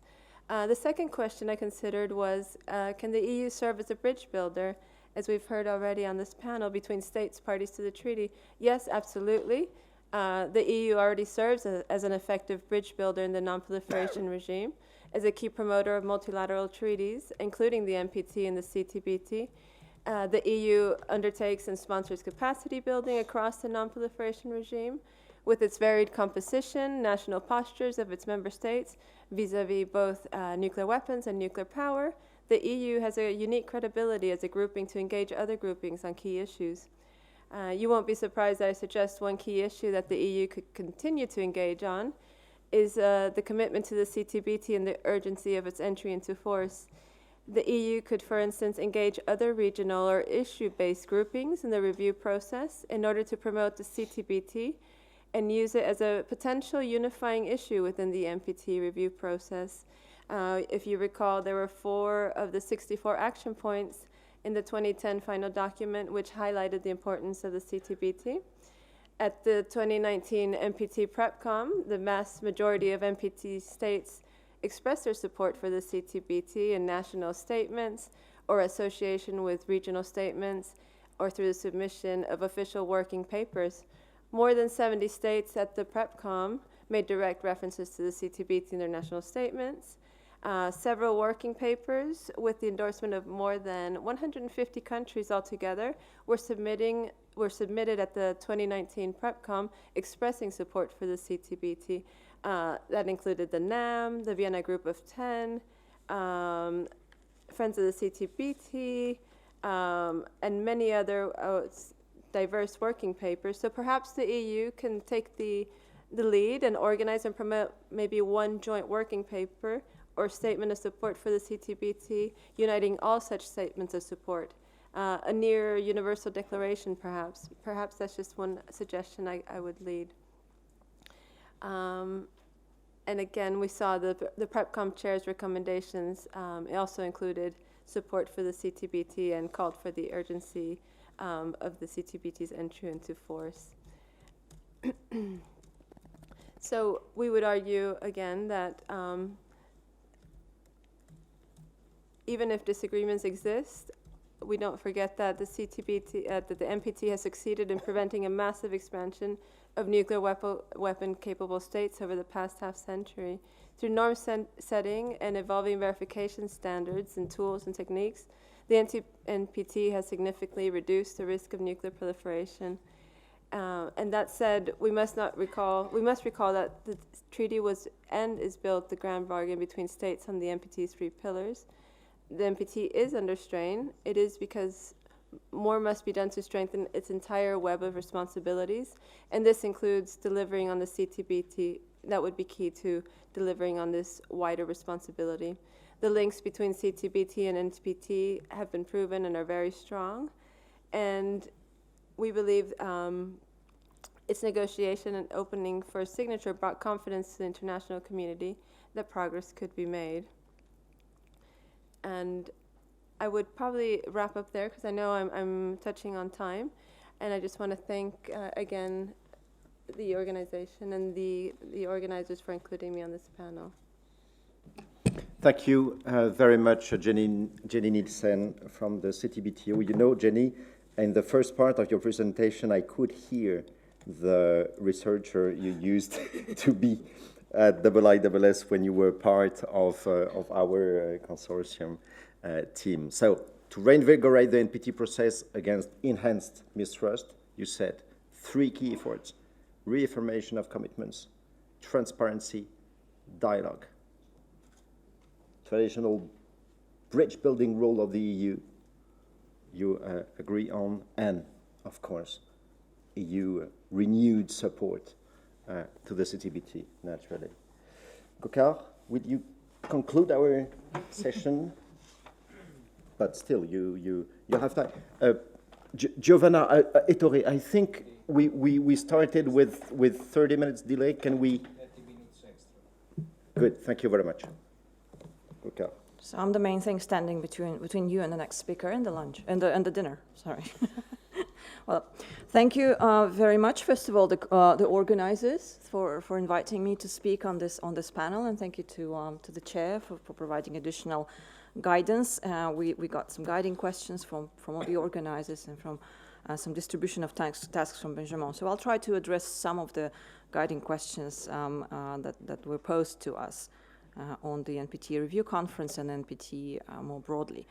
The second question I considered was, can the EU serve as a bridge builder, as we've heard already on this panel, between states parties to the treaty? Yes, absolutely. The EU already serves as an effective bridge builder in the non-proliferation regime, as a key promoter of multilateral treaties, including the NPT and the CTBT. The EU undertakes and sponsors capacity building across the non-proliferation regime, with its varied composition, national postures of its member states vis-à-vis both nuclear weapons and nuclear power. The EU has a unique credibility as a grouping to engage other groupings on key issues. You won't be surprised that I suggest one key issue that the EU could continue to engage on is the commitment to the CTBT and the urgency of its entry into force. The EU could, for instance, engage other regional or issue-based groupings in the review process in order to promote the CTBT and use it as a potential unifying issue within the NPT review process. If you recall, there were 4 of the 64 action points in the 2010 final document, which highlighted the importance of the CTBT. At the 2019 NPT PrepCom, the vast majority of NPT states expressed their support for the CTBT in national statements or association with regional statements or through the submission of official working papers. More than 70 states at the PrepCom made direct references to the CTBT in their national statements. Several working papers with the endorsement of more than 150 countries altogether were submitted at the 2019 PrepCom expressing support for the CTBT. That included the NAM, the Vienna Group of 10, Friends of the CTBT, and many other diverse working papers. So perhaps the EU can take the lead and organize and promote maybe one joint working paper or statement of support for the CTBT, uniting all such statements of support. A near universal declaration, perhaps. Perhaps that's just one suggestion I would lead. And again, we saw the PrepCom chair's recommendations. It also included support for the CTBT and called for the urgency of the CTBT's entry into force. So we would argue again that even if disagreements exist, we don't forget that the CTBT, that the NPT has succeeded in preventing a massive expansion of nuclear weapon-capable states over the past half-century. Through norm setting and evolving verification standards and tools and techniques, the NPT has significantly reduced the risk of nuclear proliferation. And that said, we must recall that the treaty was and is built the grand bargain between states on the NPT's 3 pillars. The NPT is under strain. It is because more must be done to strengthen its entire web of responsibilities, and this includes delivering on the CTBT. That would be key to delivering on this wider responsibility. The links between CTBT and NPT have been proven and are very strong, and we believe its negotiation and opening for a signature brought confidence to the international community that progress could be made. And I would probably wrap up there because I know I'm touching on time, and I just want to thank again the organization and the organizers for including me on this panel. Thank you very much, Jenny Nielsen from the CTBTO. You know, Jenny, in the first part of your presentation, I could hear the researcher you used to be at IISS when you were part of our consortium team. So, to reinvigorate the NPT process against enhanced mistrust, you said 3 key efforts: reaffirmation of commitments, transparency, dialogue. Traditional bridge-building role of the EU, you agree on, and, of course, EU renewed support to the CTBT, naturally. Gaukhar, will you conclude our session? But still, you have time. Giovanna, Ettore, I think we started with 30 minutes delay. Can we? 30 minutes extra. Good, thank you very much. Gaukhar. So I'm the main thing standing between you and the next speaker and the lunch and the dinner. Sorry. Well, thank you very much. First of all, the organizers for inviting me to speak on this panel, and thank you to the chair for providing additional guidance. We got some guiding questions from all the organizers and from some distribution of tasks from Benjamin. So I'll try to address some of the guiding questions that were posed to us on the NPT review conference and NPT more broadly.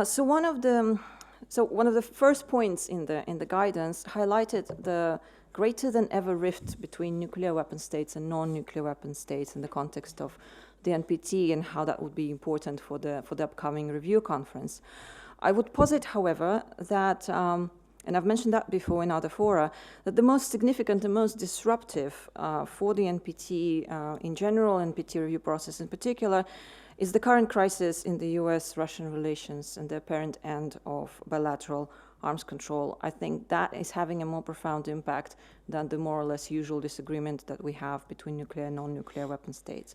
So one of the first points in the guidance highlighted the greater than ever rift between nuclear weapon states and non-nuclear weapon states in the context of the NPT and how that would be important for the upcoming review conference. I would posit, however, that and I've mentioned that before in other fora, that the most significant and most disruptive for the NPT in general, NPT review process in particular, is the current crisis in the US-Russian relations and the apparent end of bilateral arms control. I think that is having a more profound impact than the more or less usual disagreement that we have between nuclear and non-nuclear weapon states.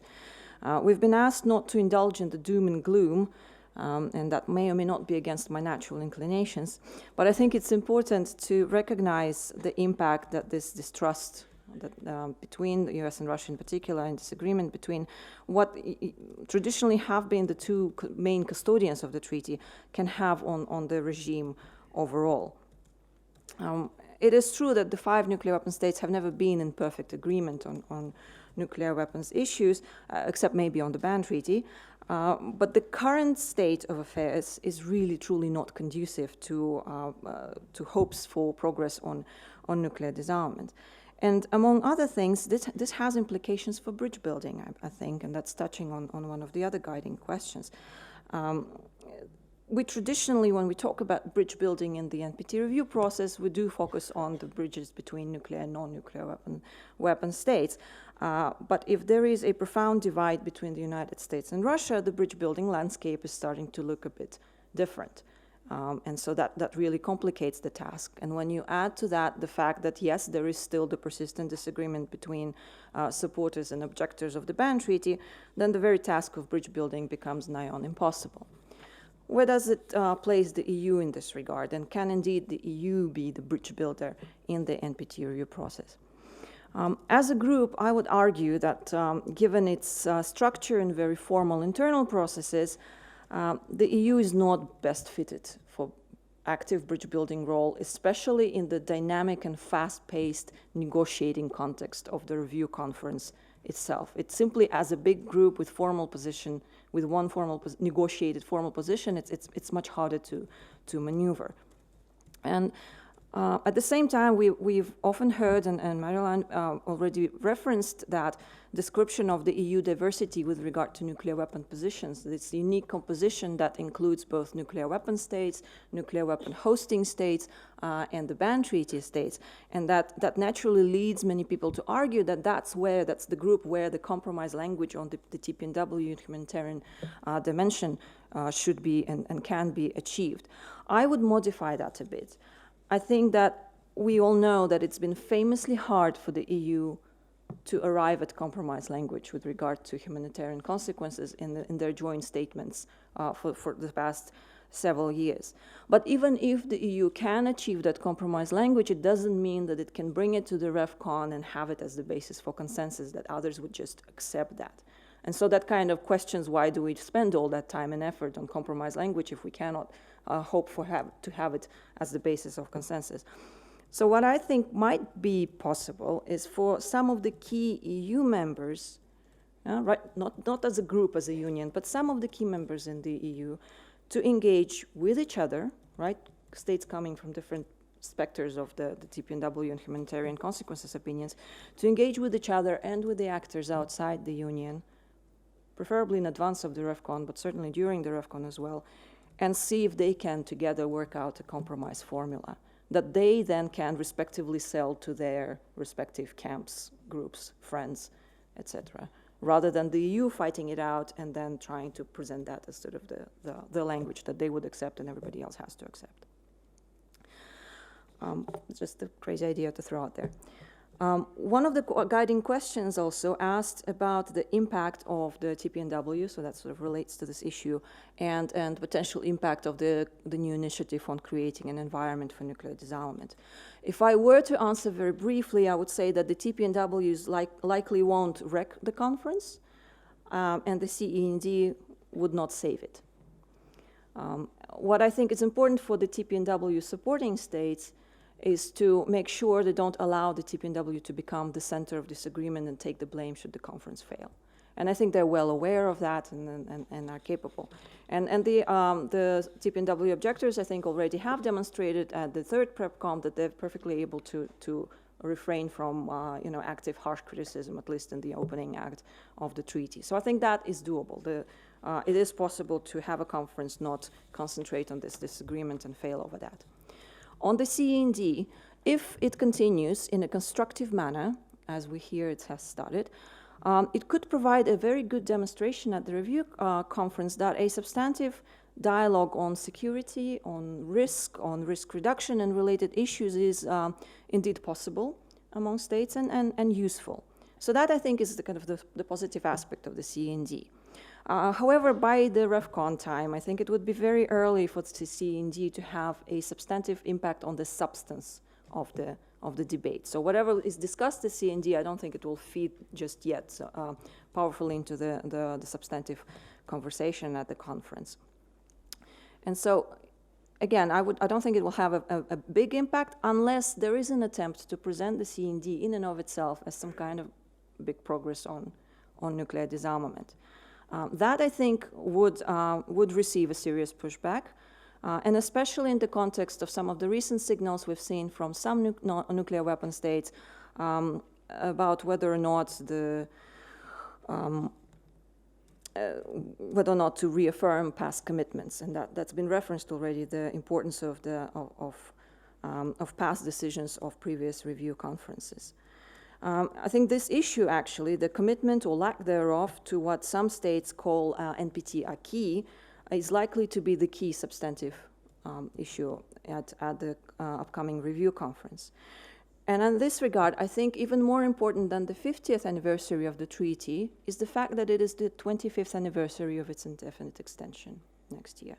We've been asked not to indulge in the doom and gloom, and that may or may not be against my natural inclinations, but I think it's important to recognize the impact that this distrust that between the US and Russia in particular, and disagreement between what traditionally have been the 2 main custodians of the treaty can have on the regime overall. It is true that the 5 nuclear weapon states have never been in perfect agreement on nuclear weapons issues, except maybe on the ban treaty. But the current state of affairs is really truly not conducive to hopes for progress on nuclear disarmament. And among other things, this has implications for bridge building, I think, and that's touching on one of the other guiding questions. We traditionally, when we talk about bridge building in the NPT review process, we do focus on the bridges between nuclear and non-nuclear weapon states. But if there is a profound divide between the United States and Russia, the bridge building landscape is starting to look a bit different. And so that really complicates the task. And when you add to that the fact that, yes, there is still the persistent disagreement between supporters and objectors of the ban treaty, then the very task of bridge building becomes nigh on impossible. Where does it place the EU in this regard? And can indeed the EU be the bridge builder in the NPT review process? As a group, I would argue that given its structure and very formal internal processes, the EU is not best fitted for active bridge building role, especially in the dynamic and fast-paced negotiating context of the review conference itself. It's simply as a big group with formal position, with one negotiated formal position, it's much harder to maneuver. And at the same time, we've often heard, and Marjolijn already referenced that description of the EU diversity with regard to nuclear weapon positions. This unique composition that includes both nuclear weapon states, nuclear weapon hosting states, and the ban treaty states. And that naturally leads many people to argue that that's the group where the compromise language on the TPNW humanitarian dimension should be and can be achieved. I would modify that a bit. I think that we all know that it's been famously hard for the EU to arrive at compromise language with regard to humanitarian consequences in their joint statements for the past several years. But even if the EU can achieve that compromise language, it doesn't mean that it can bring it to the RevCon and have it as the basis for consensus, that others would just accept that. And so that kind of questions, why do we spend all that time and effort on compromise language if we cannot hope to have it as the basis of consensus? So what I think might be possible is for some of the key EU members, right, not as a group, as a union, but some of the key members in the EU to engage with each other, right, states coming from different specters of the TPNW and humanitarian consequences opinions, to engage with each other and with the actors outside the union, preferably in advance of the RevCon, but certainly during the RevCon as well, and see if they can together work out a compromise formula that they then can respectively sell to their respective camps, groups, friends, etc., rather than the EU fighting it out and then trying to present that as sort of the language that they would accept and everybody else has to accept. It's just a crazy idea to throw out there. One of the guiding questions also asked about the impact of the TPNW, so that sort of relates to this issue, and potential impact of the new initiative on creating an environment for nuclear disarmament. If I were to answer very briefly, I would say that the TPNWs likely won't wreck the conference, and the CEND would not save it. What I think is important for the TPNW supporting states is to make sure they don't allow the TPNW to become the center of disagreement and take the blame should the conference fail. And I think they're well aware of that and are capable. And the TPNW objectors, I think, already have demonstrated at the third PrepCom that they're perfectly able to refrain from active harsh criticism, at least in the opening act of the treaty. So I think that is doable. It is possible to have a conference not concentrate on this disagreement and fail over that. On the CEND, if it continues in a constructive manner, as we hear it has started, it could provide a very good demonstration at the review conference that a substantive dialogue on security, on risk reduction and related issues is indeed possible among states and useful. So that, I think, is the kind of the positive aspect of the CEND. However, by the RevCon time, I think it would be very early for the CEND to have a substantive impact on the substance of the debate. So whatever is discussed at CEND, I don't think it will feed just yet powerfully into the substantive conversation at the conference. And so, again, I don't think it will have a big impact unless there is an attempt to present the CEND in and of itself as some kind of big progress on nuclear disarmament. That, I think, would receive a serious pushback, and especially in the context of some of the recent signals we've seen from some nuclear weapon states about whether or not to reaffirm past commitments, and that's been referenced already. The importance of past decisions of previous review conferences. I think this issue, actually, the commitment or lack thereof to what some states call NPT acquis, is likely to be the key substantive issue at the upcoming review conference. And in this regard, I think even more important than the 50th anniversary of the treaty is the fact that it is the 25th anniversary of its indefinite extension next year.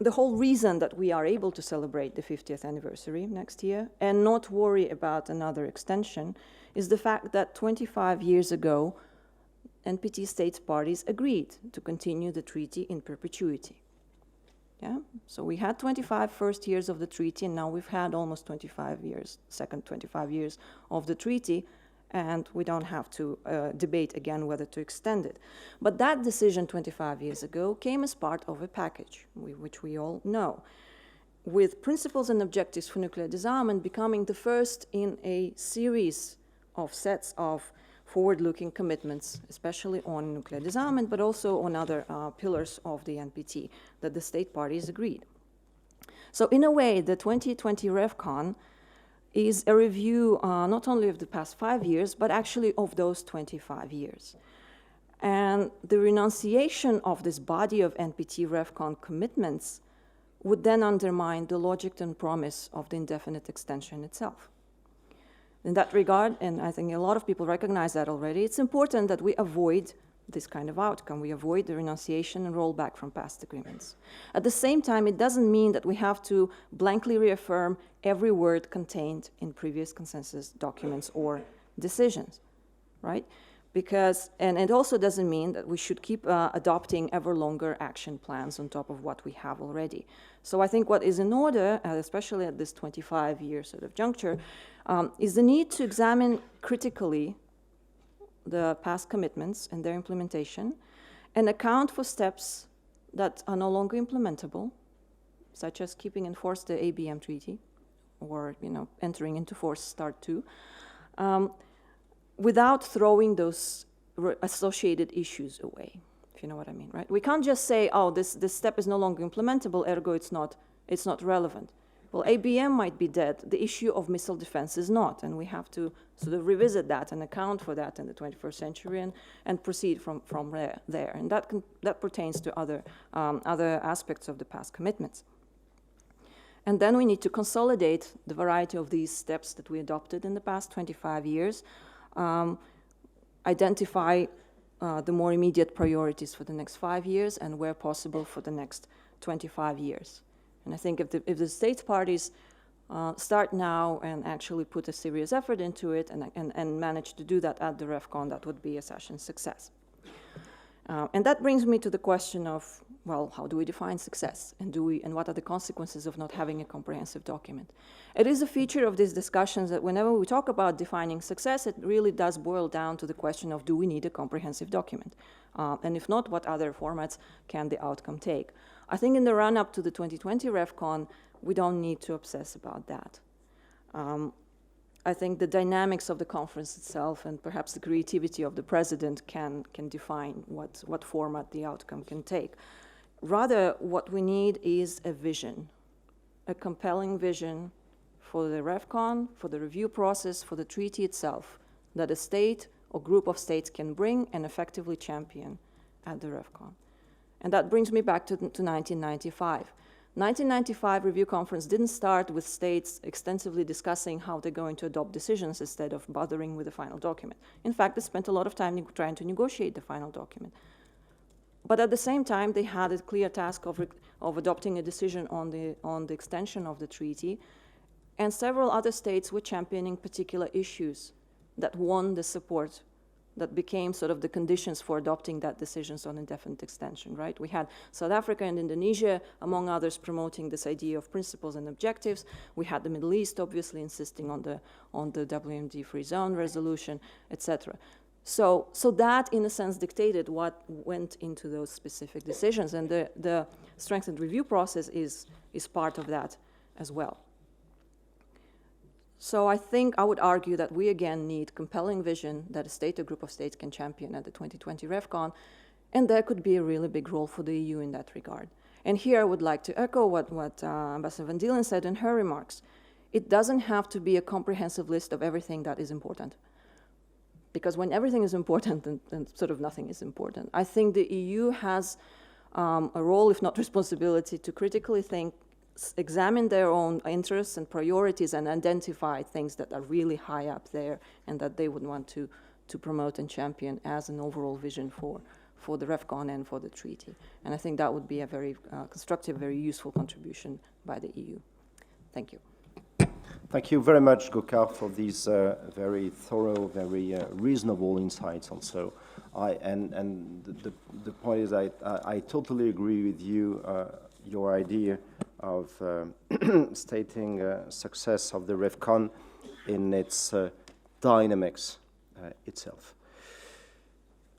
The whole reason that we are able to celebrate the 50th anniversary next year and not worry about another extension is the fact that 25 years ago, NPT states parties agreed to continue the treaty in perpetuity. Yeah? So we had 25 first years of the treaty, and now we've had almost 25 years, second 25 years of the treaty, and we don't have to debate again whether to extend it. But that decision 25 years ago came as part of a package, which we all know, with principles and objectives for nuclear disarmament becoming the first in a series of sets of forward-looking commitments, especially on nuclear disarmament, but also on other pillars of the NPT that the state parties agreed. So in a way, the 2020 RevCon is a review not only of the past 5 years, but actually of those 25 years. And the renunciation of this body of NPT RevCon commitments would then undermine the logic and promise of the indefinite extension itself. In that regard, and I think a lot of people recognize that already, it's important that we avoid this kind of outcome. We avoid the renunciation and rollback from past agreements. At the same time, it doesn't mean that we have to blankly reaffirm every word contained in previous consensus documents or decisions, right? Because, and it also doesn't mean that we should keep adopting ever longer action plans on top of what we have already. So I think what is in order, especially at this 25-year sort of juncture, is the need to examine critically the past commitments and their implementation and account for steps that are no longer implementable, such as keeping in force the ABM treaty or entering into force START 2, without throwing those associated issues away, if you know what I mean, right? We can't just say, oh, this step is no longer implementable, ergo it's not relevant. Well, ABM might be dead. The issue of missile defense is not, and we have to sort of revisit that and account for that in the 21st century and proceed from there. And that pertains to other aspects of the past commitments. And then we need to consolidate the variety of these steps that we adopted in the past 25 years, identify the more immediate priorities for the next 5 years, and where possible for the next 25 years. And I think if the state parties start now and actually put a serious effort into it and manage to do that at the RevCon, that would be a session success. And that brings me to the question of, well, how do we define success? And what are the consequences of not having a comprehensive document? It is a feature of these discussions that whenever we talk about defining success, it really does boil down to the question of, do we need a comprehensive document? And if not, what other formats can the outcome take? I think in the run-up to the 2020 RevCon, we don't need to obsess about that. I think the dynamics of the conference itself and perhaps the creativity of the president can define what format the outcome can take. Rather, what we need is a vision, a compelling vision for the RevCon, for the review process, for the treaty itself, that a state or group of states can bring and effectively champion at the RevCon. And that brings me back to 1995. 1995 review conference didn't start with states extensively discussing how they're going to adopt decisions instead of bothering with the final document. In fact, they spent a lot of time trying to negotiate the final document. But at the same time, they had a clear task of adopting a decision on the extension of the treaty, and several other states were championing particular issues that won the support that became sort of the conditions for adopting that decisions on indefinite extension, right? We had South Africa and Indonesia, among others, promoting this idea of principles and objectives. We had the Middle East, obviously, insisting on the WMD free zone resolution, etc. So that, in a sense, dictated what went into those specific decisions, and the strengthened review process is part of that as well. So I think I would argue that we again need compelling vision that a state or group of states can champion at the 2020 RevCon, and there could be a really big role for the EU in that regard. And here I would like to echo what Ambassador van Deelen said in her remarks. It doesn't have to be a comprehensive list of everything that is important. Because when everything is important, then sort of nothing is important. I think the EU has a role, if not responsibility, to critically think, examine their own interests and priorities and identify things that are really high up there and that they would want to promote and champion as an overall vision for the REFCON and for the treaty. And I think that would be a very constructive, very useful contribution by the EU. Thank you. Thank you very much, Gaukhar, for these very thorough, very reasonable insights also. The point is I totally agree with you, your idea of stating success of the REFCON in its dynamics itself.